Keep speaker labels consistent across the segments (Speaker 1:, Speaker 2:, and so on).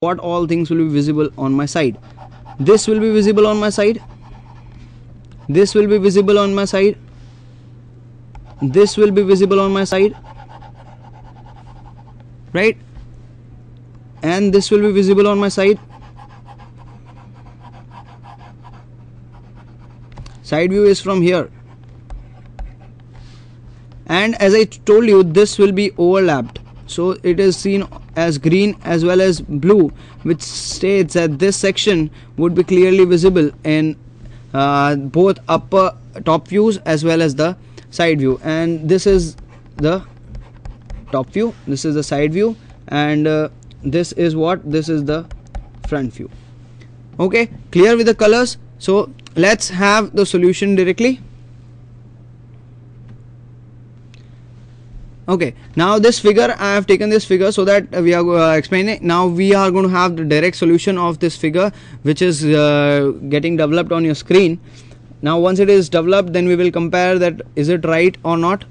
Speaker 1: what all things will be visible on my side. This will be visible on my side, this will be visible on my side, this will be visible on my side, right? And this will be visible on my side. Side view is from here, and as I told you, this will be overlapped, so it is seen as green as well as blue, which states that this section would be clearly visible in both upper top views as well as the side view. And this is the top view, this is the side view, and this is what? This is the front view. Okay, clear with the colors? So let's have the solution directly. Okay, now this figure, I have taken this figure so that we are explaining. Now we are going to have the direct solution of this figure, which is getting developed on your screen. Now once it is developed, then we will compare that is it right or not.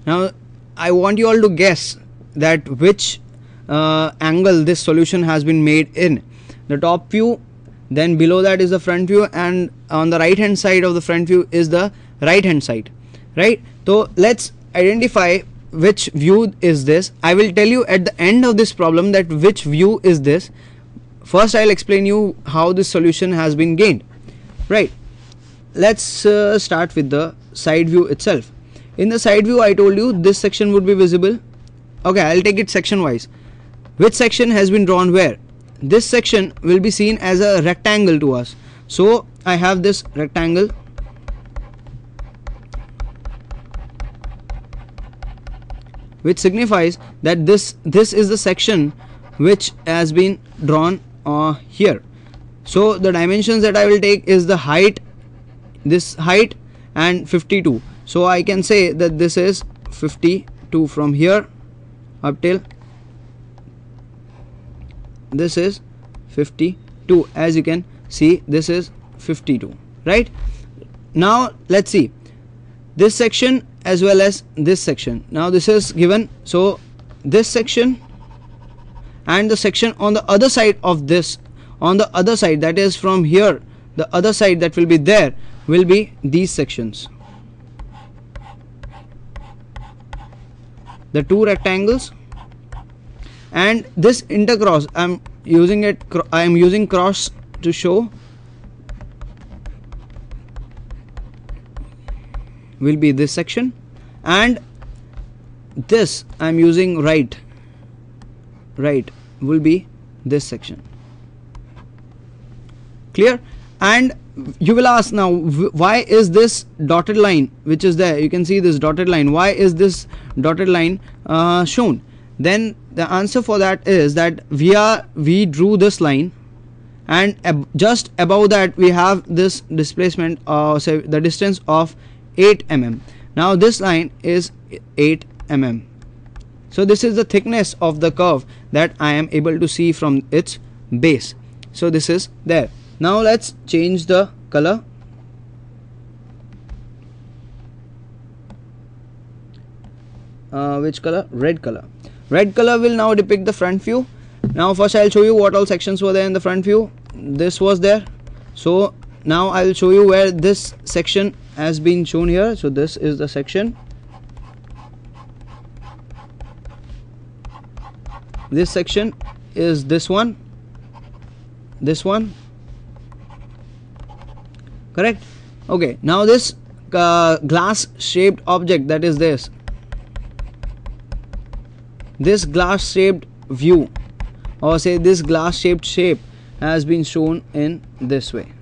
Speaker 1: Now I want you all to guess that which angle this solution has been made in. The top view, then below that is the front view, and on the right hand side of the front view is the right hand side, right? So let's identify which view is this. I will tell you at the end of this problem that which view is this. First I'll explain you how this solution has been gained, right? Let's start with the side view itself. In the side view, I told you this section would be visible. Okay, I'll take it section wise. Which section has been drawn where? This section will be seen as a rectangle to us, so I have this rectangle, which signifies that this is the section which has been drawn here. So the dimensions that I will take is the height, this height, and 52. So I can say that this is 52 from here up till this is 52. As you can see, this is 52, right? Now let's see this section as well as this section. Now this is given, so this section and the section on the other side of this, on the other side, that is from here, the other side that will be there will be these sections, the two rectangles. And this intercross, I am using cross to show, will be this section, and this I am using right will be this section. Clear? And you will ask now, why is this dotted line which is there, you can see this dotted line, why is this dotted line shown? Then the answer for that is that we drew this line, and just above that we have this displacement, say the distance of 8 mm. Now this line is 8 mm. So this is the thickness of the curve that I am able to see from its base. So this is there. Now let's change the color. Which color? Red color. Red color will now depict the front view. Now first I'll show you what all sections were there in the front view. This was there. So now I'll show you where this section has been shown here. So this is the section. This section is this one. Correct? Okay, now this glass shaped object, that is this glass shaped view, or say this glass shaped shape, has been shown in this way.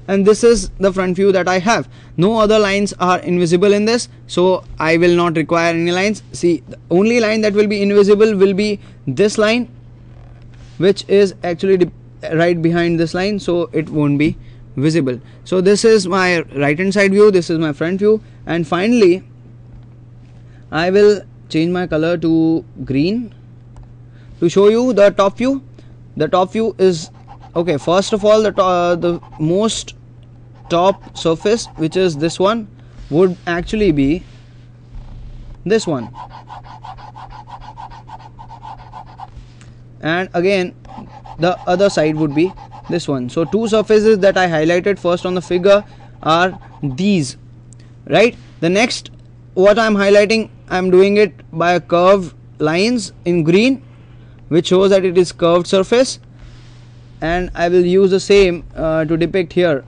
Speaker 1: And this is the front view that I have. No other lines are invisible in this, so I will not require any lines. See, the only line that will be invisible will be this line, which is actually right behind this line, so it won't be visible. So this is my right hand side view, this is my front view, and finally I will change my color to green to show you the top view. The top view is Okay, first of all, the most top surface, which is this one, would actually be this one, and again the other side would be this one. So two surfaces that I highlighted first on the figure are these, right? The next, what I'm highlighting, I'm doing it by curved lines in green, which shows that it is curved surface, and I will use the same to depict here.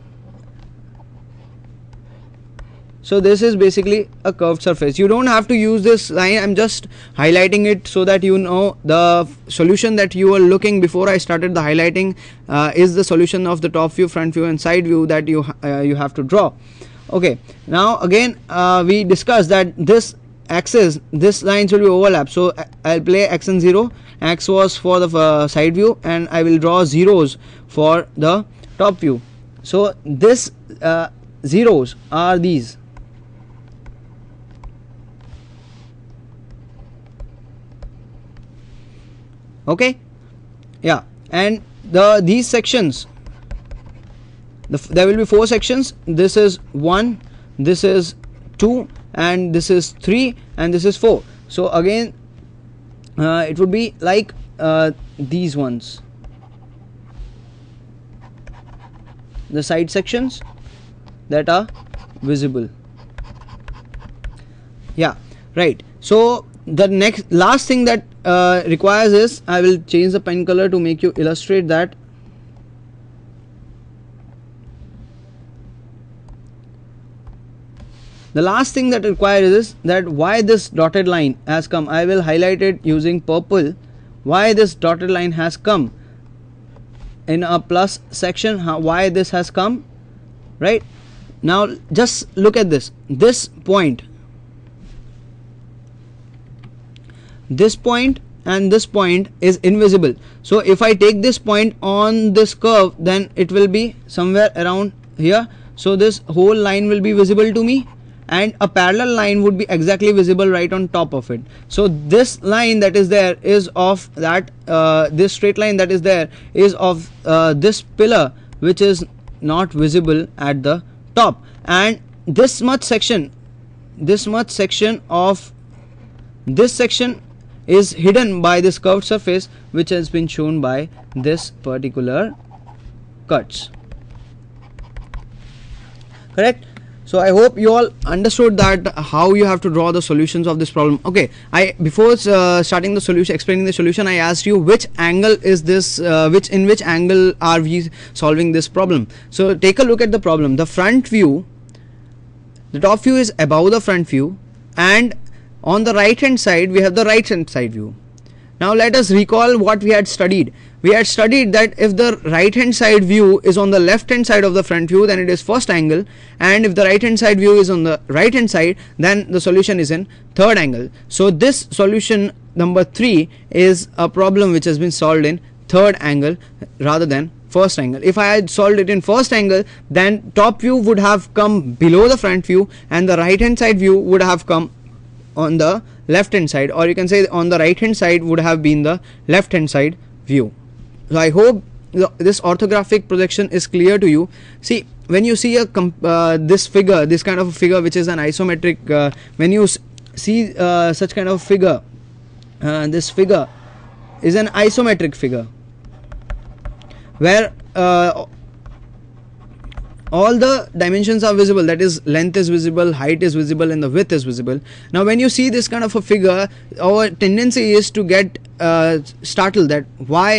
Speaker 1: So this is basically a curved surface. You don't have to use this line, I'm just highlighting it so that you know the solution that you were looking before I started the highlighting is the solution of the top view, front view and side view that you have to draw. Okay, now again we discussed that this axis, this lines will be overlapped, so I'll play x and 0. X was for the side view and I will draw zeros for the top view. So this zeros are these. Okay, yeah, and these sections, there will be 4 sections. This is 1, this is 2, and this is 3, and this is 4. So again it would be like these ones, the side sections that are visible. Yeah, right. So the last thing that requires is, I will change the pen color to make you illustrate that. The last thing that requires is that why this dotted line has come. I will highlight it using purple. Why this dotted line has come in a plus section, why this has come, right? Now just look at this. This point and this point is invisible. So if I take this point on this curve, then it will be somewhere around here. So this whole line will be visible to me, and a parallel line would be exactly visible right on top of it. So this line that is there is of that this straight line that is there is of this pillar, which is not visible at the top, and this much section of this section is hidden by this curved surface, which has been shown by this particular cuts. Correct? So I hope you all understood that how you have to draw the solutions of this problem. Okay, before starting the solution, explaining the solution, I asked you which angle is this, in which angle are we solving this problem. So take a look at the problem. The front view, the top view is above the front view, and on the right hand side we have the right hand side view. Now let us recall what we had studied. We had studied that if the right hand side view is on the left hand side of the front view, then it is first angle, and if the right hand side view is on the right hand side, then the solution is in third angle. So this solution number 3 is a problem which has been solved in third angle rather than first angle. If I had solved it in first angle, then top view would have come below the front view and the right hand side view would have come on the left hand side, or you can say on the right hand side would have been the left hand side view. So I hope this orthographic projection is clear to you. See, when you see this figure, this kind of a figure which is an isometric, when you see such kind of figure, this figure is an isometric figure where all the dimensions are visible, that is length is visible, height is visible, and the width is visible. Now when you see this kind of a figure, our tendency is to get startled that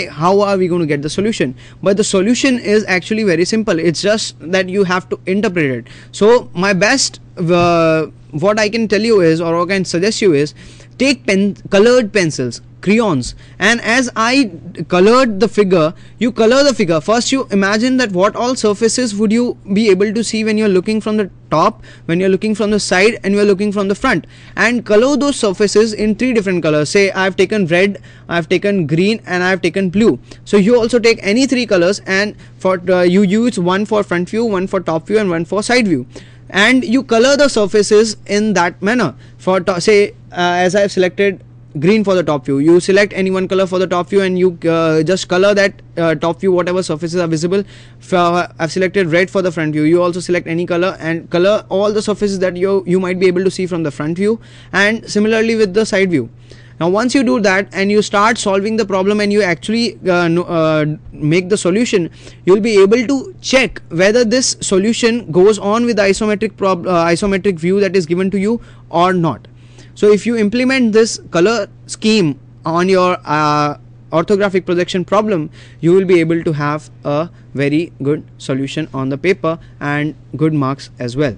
Speaker 1: how are we going to get the solution. But the solution is actually very simple. It's just that you have to interpret it. So my best what I can tell you is, or what I can suggest you is, take colored pencils, crayons, and as I colored the figure, you color the figure. First you imagine that what all surfaces would you be able to see when you're looking from the top, when you're looking from the side, and you're looking from the front, and color those surfaces in 3 different colors. Say I've taken red, I've taken green, and I've taken blue. So you also take any 3 colors, and for you use one for front view, one for top view, and one for side view, and you color the surfaces in that manner. For say as I have selected green for the top view. You select any one color for the top view and you just color that top view whatever surfaces are visible. I've selected red for the front view. You also select any color and color all the surfaces that you might be able to see from the front view, and similarly with the side view. Now once you do that and you start solving the problem and you actually make the solution, you'll be able to check whether this solution goes on with the isometric view that is given to you or not. So if you implement this color scheme on your orthographic projection problem, you will be able to have a very good solution on the paper and good marks as well.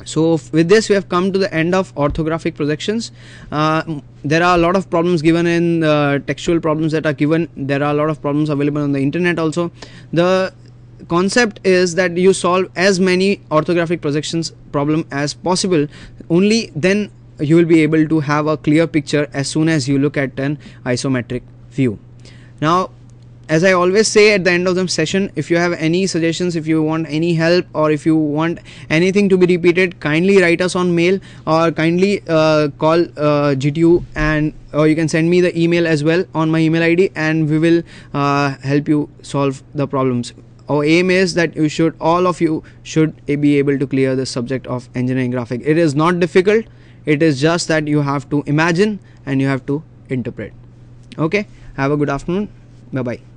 Speaker 1: So with this we have come to the end of orthographic projections. There are a lot of problems given in textual problems that are given. There are a lot of problems available on the internet also. The concept is that you solve as many orthographic projections problem as possible. Only then you will be able to have a clear picture as soon as you look at an isometric view. Now, as I always say at the end of the session, if you have any suggestions, if you want any help, or if you want anything to be repeated, kindly write us on mail or kindly call GTU, and or you can send me the email as well on my email ID, and we will help you solve the problems. Our aim is that all of you should be able to clear the subject of engineering graphics. It is not difficult. It is just that you have to imagine and you have to interpret. Okay, have a good afternoon. Bye bye.